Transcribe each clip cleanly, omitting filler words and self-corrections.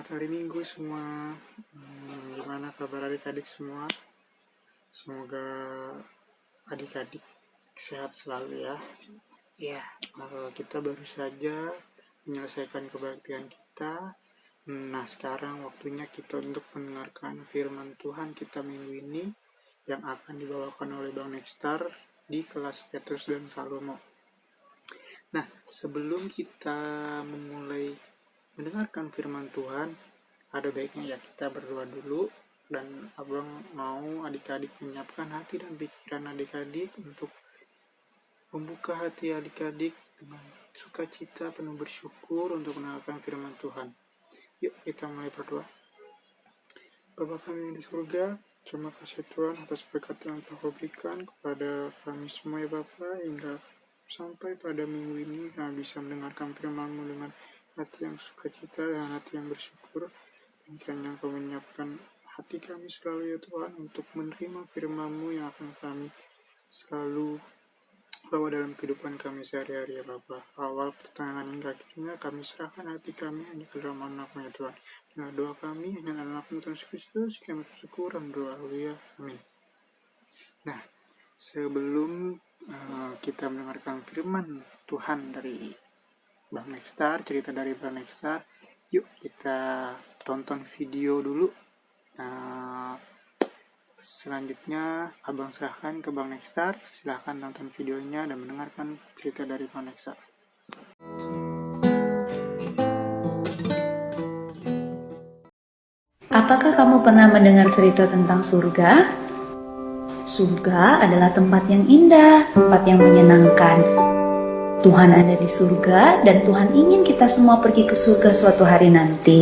Selamat hari Minggu semua. Gimana kabar adik-adik semua? Semoga adik-adik sehat selalu ya. Kita baru saja menyelesaikan kebaktian kita. Nah, sekarang waktunya kita untuk mendengarkan firman Tuhan kita minggu ini yang akan dibawakan oleh Bang Nexstar di kelas Petrus dan Salomo. Nah, sebelum kita memulai mendengarkan firman Tuhan, ada baiknya ya kita berdoa dulu, dan abang mau adik-adik menyiapkan hati dan pikiran adik-adik untuk membuka hati adik-adik dengan sukacita penuh bersyukur untuk mendengarkan firman Tuhan. Yuk kita mulai berdoa. Bapa kami yang di surga, terima kasih Tuhan atas berkat yang Tuhan berikan kepada kami semua ya Bapa, hingga sampai pada minggu ini kami bisa mendengarkan firman-Mu dengan hati yang sukacita dan hati yang bersyukur. Dan kiranya Engkau menyiapkan hati kami selalu ya Tuhan untuk menerima firman-Mu yang akan kami selalu bawa dalam kehidupan kami sehari-hari ya Bapa. Awal pertengahan hingga akhirnya kami serahkan hati kami hanya ke dalam anak-Mu ya Tuhan. Dengan doa kami hanya anak-Mu Tuhan Yesus Kristus, kami bersyukur dan berdoa. Haleluya. Amin. Nah, sebelum kita mendengarkan firman Tuhan dari Bang Nexstar, cerita dari Bang Nexstar, yuk kita tonton video dulu. Selanjutnya abang serahkan ke Bang Nexstar. Silahkan nonton videonya dan mendengarkan cerita dari Bang Nexstar. Apakah kamu pernah mendengar cerita tentang surga? Surga adalah tempat yang indah, tempat yang menyenangkan. Tuhan ada di surga dan Tuhan ingin kita semua pergi ke surga suatu hari nanti.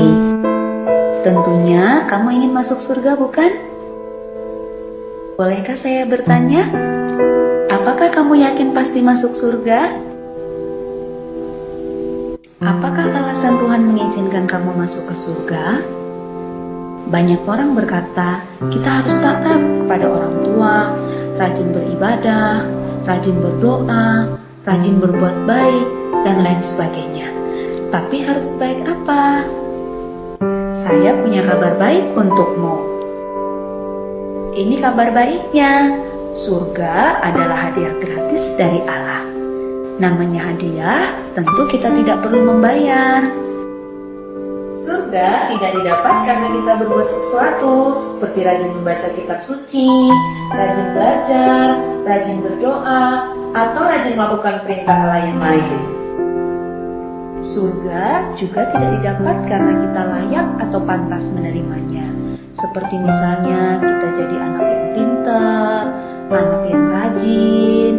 Tentunya kamu ingin masuk surga, bukan? Bolehkah saya bertanya? Apakah kamu yakin pasti masuk surga? Apakah alasan Tuhan mengizinkan kamu masuk ke surga? Banyak orang berkata, kita harus taat kepada orang tua, rajin beribadah, rajin berdoa, rajin berbuat baik, dan lain sebagainya. Tapi harus baik apa? Saya punya kabar baik untukmu. Ini kabar baiknya. Surga adalah hadiah gratis dari Allah. Namanya hadiah, tentu kita tidak perlu membayar. Surga tidak didapat karena kita berbuat sesuatu, seperti rajin membaca kitab suci, rajin belajar, rajin berdoa, atau rajin melakukan perintah Allah yang lain. Surga juga tidak didapat karena kita layak atau pantas menerimanya. Seperti misalnya kita jadi anak yang pintar, anak yang rajin,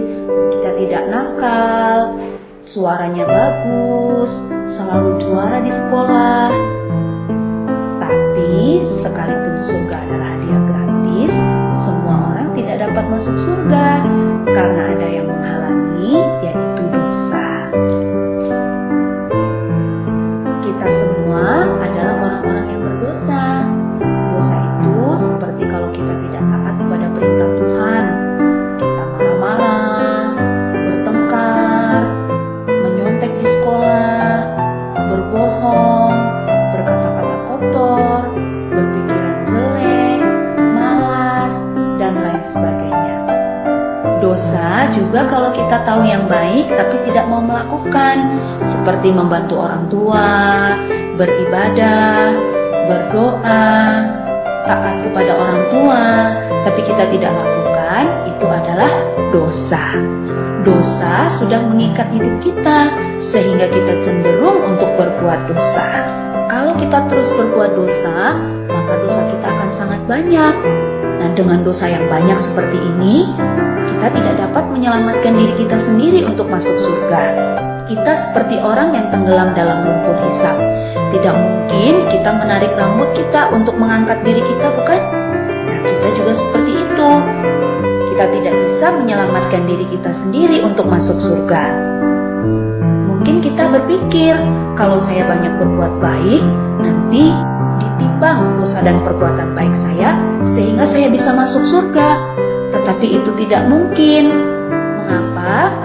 kita tidak nakal, suaranya bagus, selalu juara di sekolah. Tapi sekalipun surga adalah hadiah gratis, semua orang tidak dapat masuk surga karena ada yang menghalangi, yaitu dosa. Kita semua adalah orang-orang yang berdosa. Dosa itu seperti kalau kita tidak taat kepada perintah Tuhan. Kita marah-marah, bertengkar, menyontek di sekolah, berbohong, berkata-kata kotor, berpikiran jelek, malas, dan lain sebagainya. Dosa juga kalau kita tahu yang baik tapi tidak mau melakukan, seperti membantu orang tua, beribadah, berdoa, taat kepada orang tua, tapi kita tidak lakukan, itu adalah dosa. Dosa sudah mengikat hidup kita, sehingga kita cenderung untuk berbuat dosa. Kalau kita terus berbuat dosa, maka dosa kita akan sangat banyak. Nah, dengan dosa yang banyak seperti ini, kita tidak dapat menyelamatkan diri kita sendiri untuk masuk surga. Kita seperti orang yang tenggelam dalam lumpur hisap. Tidak mungkin kita menarik rambut kita untuk mengangkat diri kita, bukan? Nah, kita juga seperti itu. Kita tidak bisa menyelamatkan diri kita sendiri untuk masuk surga. Mungkin kita berpikir, kalau saya banyak berbuat baik, nanti ditimbang dosa dan perbuatan baik saya, sehingga saya bisa masuk surga. Tetapi itu tidak mungkin. Mengapa?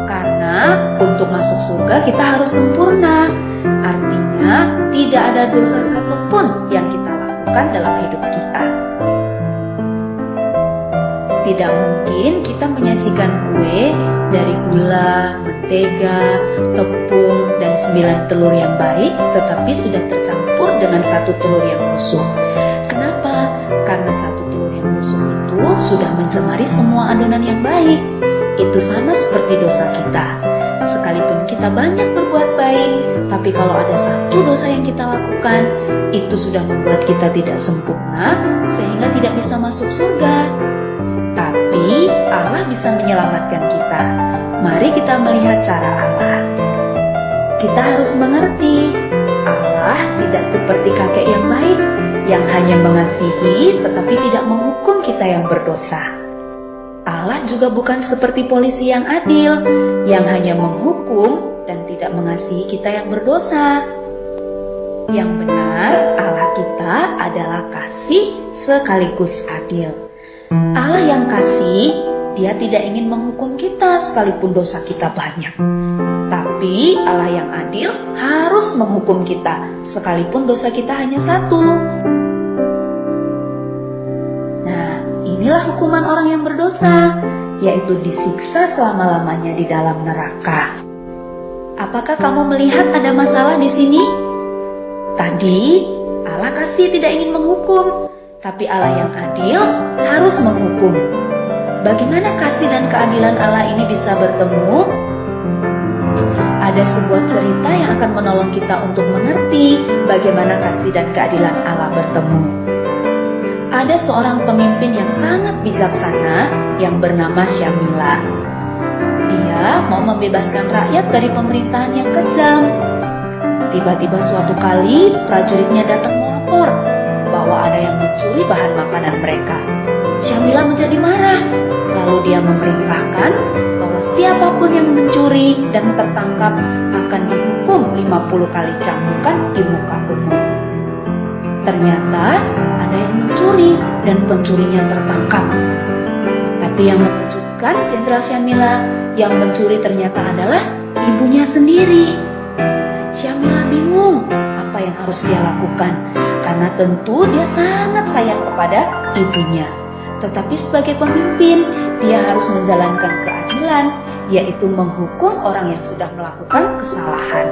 Karena untuk masuk surga kita harus sempurna. Artinya tidak ada dosa satupun yang kita lakukan dalam hidup kita. Tidak mungkin kita menyajikan kue dari gula, mentega, tepung, dan 9 telur yang baik, tetapi sudah tercampur dengan 1 telur yang busuk. Kenapa? Karena 1 telur yang busuk itu sudah mencemari semua adonan yang baik. Itu sama seperti dosa kita. Sekalipun kita banyak berbuat baik, tapi kalau ada 1 dosa yang kita lakukan, itu sudah membuat kita tidak sempurna, sehingga tidak bisa masuk surga. Tapi Allah bisa menyelamatkan kita. Mari kita melihat cara Allah. Kita harus mengerti, Allah tidak seperti kakek yang baik, yang hanya mengasihi tetapi tidak menghukum kita yang berdosa. Allah juga bukan seperti polisi yang adil, yang hanya menghukum dan tidak mengasihi kita yang berdosa. Yang benar, Allah kita adalah kasih sekaligus adil. Allah yang kasih, Dia tidak ingin menghukum kita sekalipun dosa kita banyak. Tapi Allah yang adil harus menghukum kita sekalipun dosa kita hanya 1. Nah, inilah hukuman orang yang berdosa, yaitu disiksa selama-lamanya di dalam neraka. Apakah kamu melihat ada masalah di sini? Tadi Allah kasih tidak ingin menghukum, tapi Allah yang adil harus menghukum. Bagaimana kasih dan keadilan Allah ini bisa bertemu? Ada sebuah cerita yang akan menolong kita untuk mengerti bagaimana kasih dan keadilan Allah bertemu. Ada seorang pemimpin yang sangat bijaksana yang bernama Syamila. Dia mau membebaskan rakyat dari pemerintahan yang kejam. Tiba-tiba suatu kali prajuritnya datang melapor bahwa ada yang mencuri bahan makanan mereka. Syamila menjadi marah, lalu dia memerintahkan bahwa siapapun yang mencuri dan tertangkap akan dihukum 50 kali cambukan di muka umum. Ternyata ada yang mencuri dan pencurinya tertangkap. Tapi yang mengejutkan Jenderal Syamila, yang mencuri ternyata adalah ibunya sendiri. Syamila bingung apa yang harus dia lakukan, karena tentu dia sangat sayang kepada ibunya. Tetapi sebagai pemimpin, dia harus menjalankan keadilan, yaitu menghukum orang yang sudah melakukan kesalahan.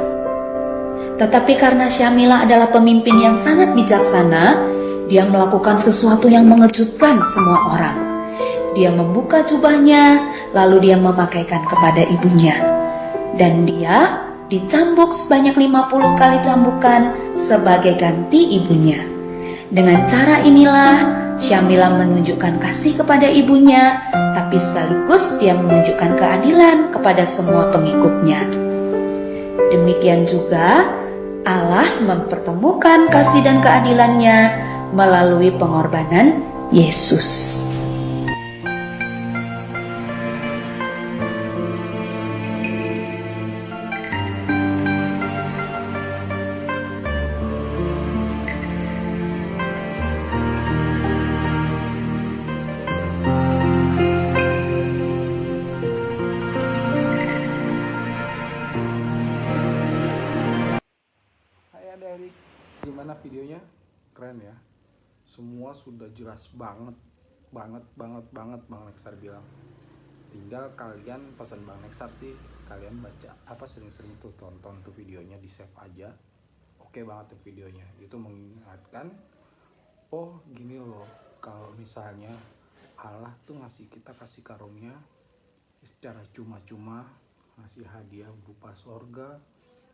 Tetapi karena Syamila adalah pemimpin yang sangat bijaksana, dia melakukan sesuatu yang mengejutkan semua orang. Dia membuka jubahnya, lalu dia memakaikan kepada ibunya. Dan dia dicambuk sebanyak 50 kali cambukan sebagai ganti ibunya. Dengan cara inilah Syamila menunjukkan kasih kepada ibunya, tapi sekaligus dia menunjukkan keadilan kepada semua pengikutnya. Demikian juga Allah mempertemukan kasih dan keadilannya melalui pengorbanan Yesus. Adik, gimana videonya? Keren ya. Semua sudah jelas banget Bang Nexar bilang. Tinggal kalian pesan Bang Nexar sih, kalian baca sering-sering tuh tonton tuh videonya, di save aja. Oke banget tuh videonya. Itu mengingatkan, oh gini loh, kalau misalnya Allah tuh ngasih kita kasih karunia secara cuma-cuma, ngasih hadiah berupa sorga,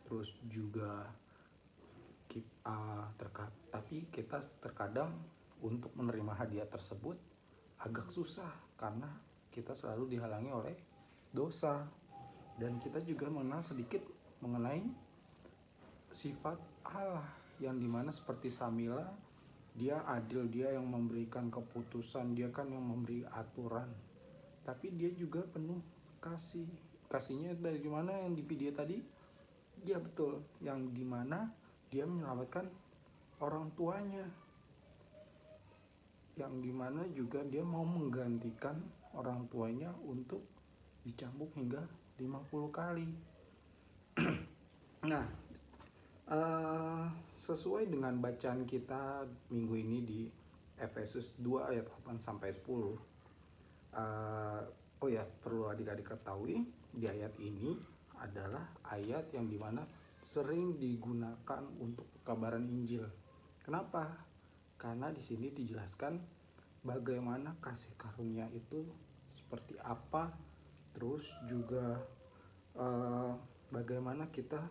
terus juga tapi kita terkadang untuk menerima hadiah tersebut agak susah karena kita selalu dihalangi oleh dosa. Dan kita juga mengenal sedikit mengenai sifat Allah yang dimana seperti Syamila, dia adil, dia yang memberikan keputusan, dia kan yang memberi aturan, tapi dia juga penuh kasih. Kasihnya dari mana yang di video tadi? Ya betul, yang dimana dia menyelamatkan orang tuanya, yang dimana juga dia mau menggantikan orang tuanya untuk dicambuk hingga 50 kali. Nah, sesuai dengan bacaan kita minggu ini di Efesus 2 ayat 8 sampai 10. Oh ya, perlu adik-adik ketahui, di ayat ini adalah ayat yang dimana sering digunakan untuk pekabaran Injil. Kenapa? Karena di sini dijelaskan bagaimana kasih karunia itu seperti apa, terus juga bagaimana kita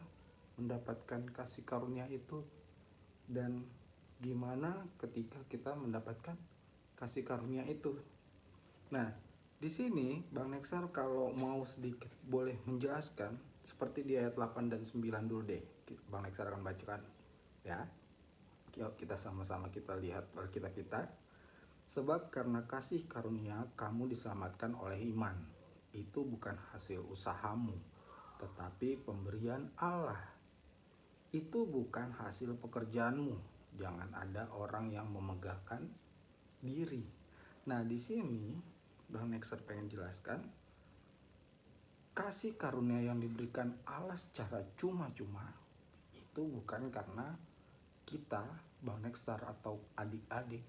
mendapatkan kasih karunia itu, dan gimana ketika kita mendapatkan kasih karunia itu. Nah, di sini Bang Nexar kalau mau sedikit boleh menjelaskan seperti di ayat 8 dan 9 dulu deh. Bang Nexar akan bacakan ya. Yuk kita sama-sama kita lihat Alkitab kita. Sebab karena kasih karunia kamu diselamatkan oleh iman. Itu bukan hasil usahamu, tetapi pemberian Allah. Itu bukan hasil pekerjaanmu. Jangan ada orang yang memegahkan diri. Nah, di sini Bang Nexer pengen jelaskan kasih karunia yang diberikan Allah secara cuma-cuma itu bukan karena kita, Bang Nexter atau adik-adik,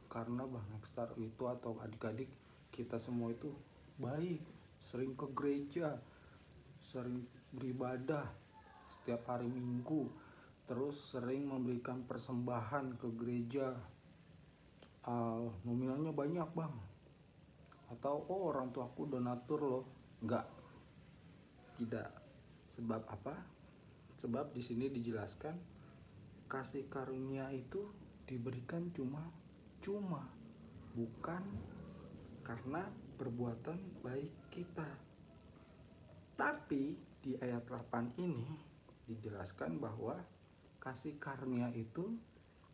karena Bang Nexter itu atau adik-adik kita semua itu baik, sering ke gereja, sering beribadah setiap hari Minggu, terus sering memberikan persembahan ke gereja, nominalnya banyak bang, atau orang tuaku donatur loh. Enggak, tidak. Sebab apa? Sebab di sini dijelaskan kasih karunia itu diberikan cuma-cuma, bukan karena perbuatan baik kita. Tapi di ayat 8 ini dijelaskan bahwa kasih karunia itu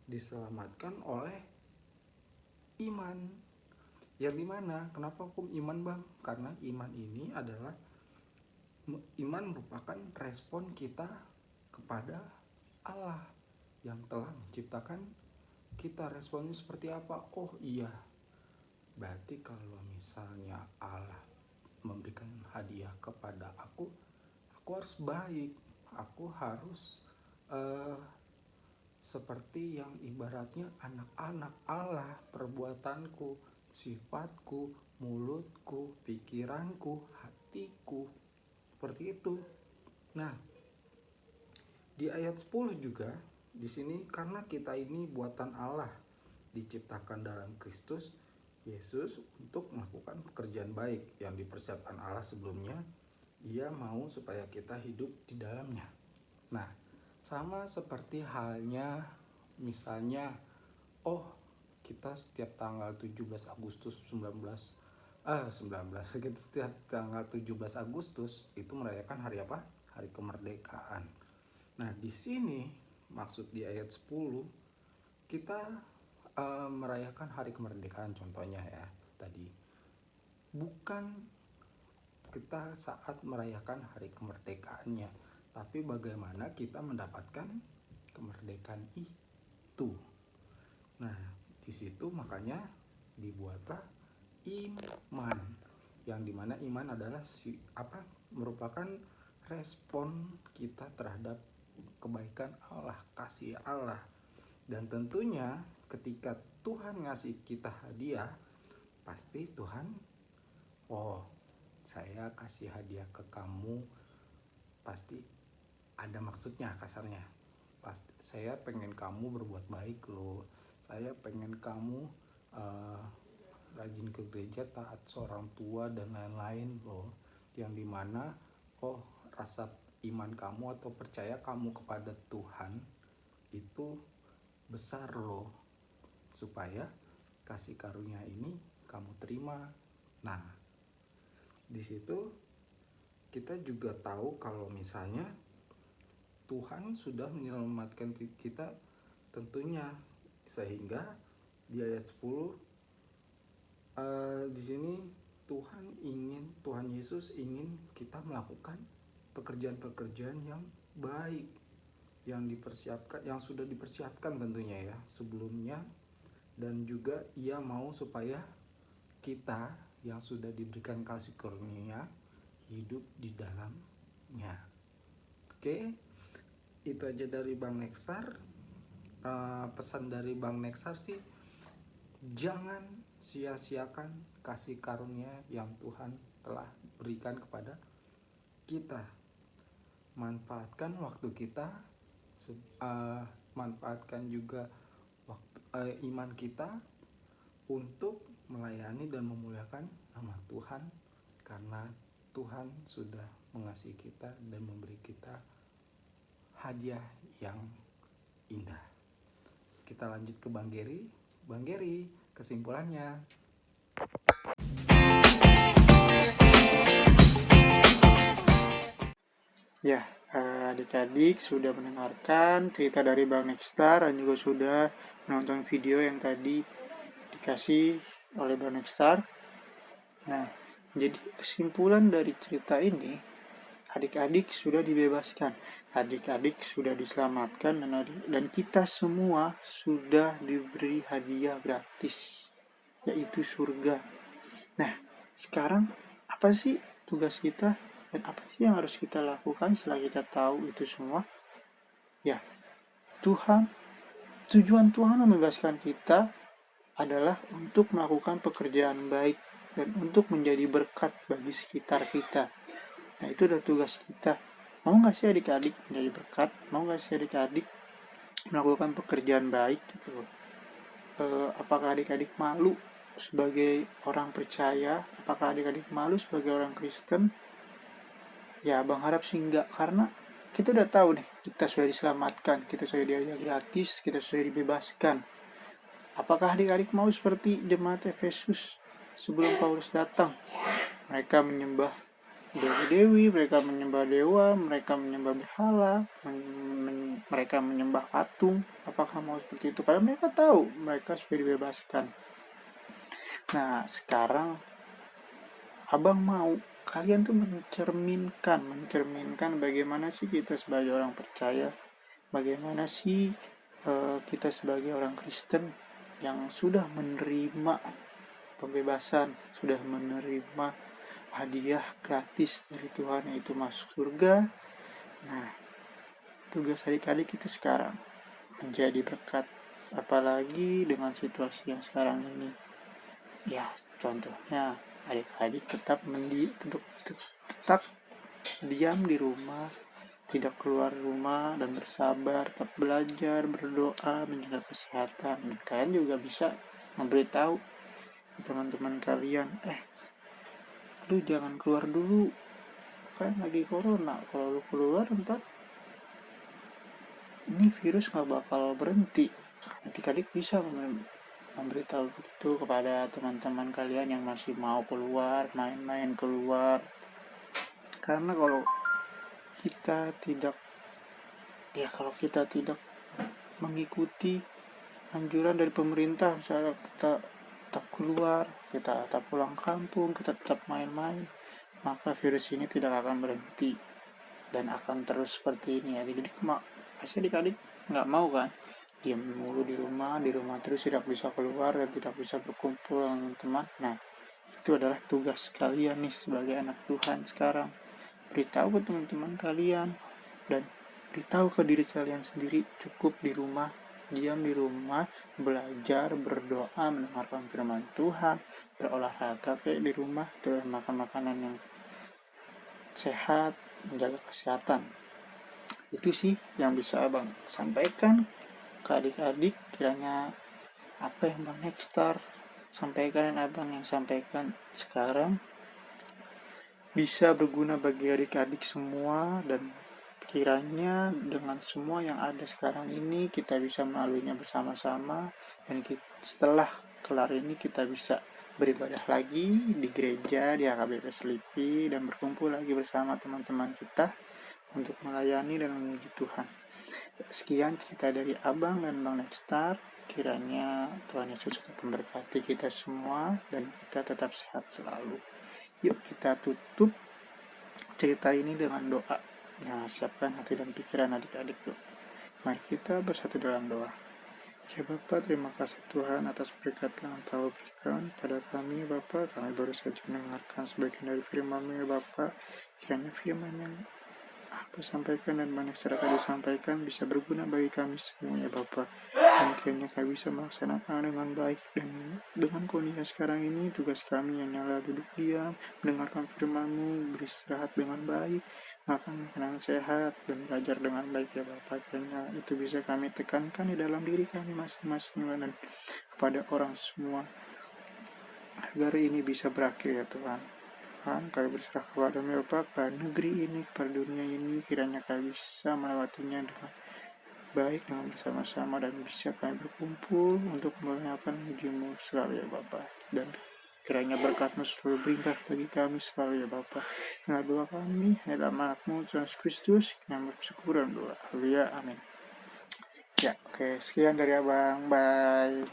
diselamatkan oleh iman. Yang dimana, kenapa hukum iman bang? Karena iman ini adalah, iman merupakan respon kita kepada Allah yang telah menciptakan kita. Responnya seperti apa? Oh iya, berarti kalau misalnya Allah memberikan hadiah kepada aku harus baik, aku harus seperti yang ibaratnya anak-anak Allah, perbuatanku, sifatku, mulutku, pikiranku, hatiku, seperti itu. Nah, di ayat 10 juga di sini, karena kita ini buatan Allah, diciptakan dalam Kristus Yesus untuk melakukan pekerjaan baik yang dipersiapkan Allah sebelumnya. Ia mau supaya kita hidup di dalamnya. Nah, sama seperti halnya misalnya, kita setiap tanggal 17 Agustus setiap tanggal 17 Agustus itu merayakan hari apa? Hari kemerdekaan. Nah, di sini maksud di ayat 10 kita merayakan hari kemerdekaan contohnya ya tadi, bukan kita saat merayakan hari kemerdekaannya, tapi bagaimana kita mendapatkan kemerdekaan itu. Nah, di situ makanya dibuatlah iman, yang dimana iman adalah merupakan respon kita terhadap kebaikan Allah, kasih Allah. Dan tentunya ketika Tuhan ngasih kita hadiah, pasti Tuhan, saya kasih hadiah ke kamu pasti ada maksudnya, kasarnya. Pasti saya pengen kamu berbuat baik loh, saya pengen kamu rajin ke gereja, taat seorang tua dan lain-lain loh. Yang dimana rasa iman kamu atau percaya kamu kepada Tuhan itu besar loh, supaya kasih karunia ini kamu terima. Nah, di situ kita juga tahu kalau misalnya Tuhan sudah menyelamatkan kita tentunya, sehingga di ayat 10 di sini Tuhan Yesus ingin kita melakukan pekerjaan-pekerjaan yang baik, yang dipersiapkan, yang sudah dipersiapkan tentunya ya sebelumnya, dan juga Ia mau supaya kita yang sudah diberikan kasih karunia hidup di dalamnya. Oke, itu aja dari Bang Nexar. Pesan dari Bang Nexar sih, jangan sia-siakan kasih karunia yang Tuhan telah berikan kepada kita. Manfaatkan waktu kita, manfaatkan juga waktu, iman kita untuk melayani dan memuliakan nama Tuhan, karena Tuhan sudah mengasihi kita dan memberi kita hadiah yang indah. Kita lanjut ke Bang Geri. Bang Geri, kesimpulannya. Ya, adik-adik sudah mendengarkan cerita dari Bang Nextar dan juga sudah menonton video yang tadi dikasih oleh Bang Nextar. Nah, jadi kesimpulan dari cerita ini, adik-adik sudah dibebaskan, adik-adik sudah diselamatkan, dan kita semua sudah diberi hadiah gratis, yaitu surga. Nah, sekarang apa sih tugas kita dan apa sih yang harus kita lakukan setelah kita tahu itu semua? Ya, tujuan Tuhan membebaskan kita adalah untuk melakukan pekerjaan baik dan untuk menjadi berkat bagi sekitar kita. Nah, itu adalah tugas kita. Mau nggak sih adik-adik menjadi berkat? Mau nggak sih adik-adik melakukan pekerjaan baik gitu? Apakah adik-adik malu sebagai orang percaya? Apakah adik-adik malu sebagai orang Kristen? Ya, Abang harap sih enggak, karena kita udah tahu nih, kita sudah diselamatkan, kita sudah dihadiah gratis, kita sudah dibebaskan. Apakah adik-adik mau seperti jemaat Efesus sebelum Paulus datang? Mereka menyembah dewi-dewi, mereka menyembah dewa, mereka menyembah berhala, mereka menyembah patung. Apakah mau seperti itu? Padahal mereka tahu mereka sudah dibebaskan. Nah, sekarang Abang mau kalian tuh mencerminkan bagaimana sih kita sebagai orang percaya, bagaimana sih kita sebagai orang Kristen yang sudah menerima pembebasan, sudah menerima hadiah gratis dari Tuhan, yaitu masuk surga. Nah, tugas adik-adik itu sekarang menjadi berkat, apalagi dengan situasi yang sekarang ini. Ya, contohnya adik-adik tetap diam di rumah, tidak keluar rumah dan bersabar, tetap belajar, berdoa, menjaga kesehatan. Dan kalian juga bisa memberitahu teman-teman kalian, lu jangan keluar dulu, kan lagi corona. Kalau lu keluar ntar ini virus gak bakal berhenti. Adik-adik bisa memberitahu itu kepada teman-teman kalian yang masih mau keluar, main-main keluar. Karena kalau kita tidak mengikuti anjuran dari pemerintah, misalnya kita tetap keluar, kita tetap pulang kampung, kita tetap main-main, maka virus ini tidak akan berhenti dan akan terus seperti ini. Pasti adik-adik nggak mau kan diam mulu di rumah terus, tidak bisa keluar dan tidak bisa berkumpul dengan teman. Nah, itu adalah tugas kalian nih sebagai anak Tuhan sekarang. Beritahu ke teman-teman kalian dan beritahu ke diri kalian sendiri, cukup di rumah, diam di rumah, belajar, berdoa, mendengarkan firman Tuhan, berolahraga kayak di rumah, terus makan makanan yang sehat, menjaga kesehatan. Itu sih yang bisa Abang sampaikan ke adik-adik. Kiranya apa yang Bang Nextar sampaikan dan Abang yang sampaikan sekarang bisa berguna bagi adik-adik semua, dan kiranya dengan semua yang ada sekarang ini kita bisa melaluinya bersama-sama, dan setelah kelar ini kita bisa beribadah lagi di gereja, di HKBP Selipi, dan berkumpul lagi bersama teman-teman kita untuk melayani dan memuji Tuhan. Sekian cerita dari Abang dan Bang Nextar. Kiranya Tuhan Yesus tetap memberkati kita semua dan kita tetap sehat selalu. Yuk kita tutup cerita ini dengan doa. Nah, siapkan hati dan pikiran adik-adik yuk. Mari kita bersatu dalam doa. Ya Bapa, terima kasih Tuhan atas berkat yang Engkau berikan pada kami ya Bapa. Kami baru saja mendengarkan sebagian dari firman-Mu ya Bapa. Kiranya firman yang Aku sampaikan dan banyak serta disampaikan bisa berguna bagi kami semua ya Bapa. Dan kiranya kami bisa melaksanakan dengan baik. Dan dengan kondisi sekarang ini, tugas kami hanyalah duduk diam, mendengarkan firman-Mu, beristirahat dengan baik, makan makanan sehat, dan belajar dengan baik ya Bapa. Kiranya itu bisa kami tekankan di dalam diri kami masing-masing dan kepada orang semua, agar ini bisa berakhir ya Tuhan. Kami berserah kepada Bapa, kepada negeri ini, kepada dunia ini, kiranya kami bisa melewatinya dengan baik, dengan bersama-sama, dan bisa kami berkumpul untuk memuliakan nama-Mu selalu ya Bapa. Dan kiranya berkat-Mu selalu berlimpah bagi kami selalu ya Bapa. Inilah doa kami, dalam nama-Mu Tuhan Yesus Kristus, kami bersyukur dan doa. Haleluya, amin. Ya, oke, sekian dari Abang, bye.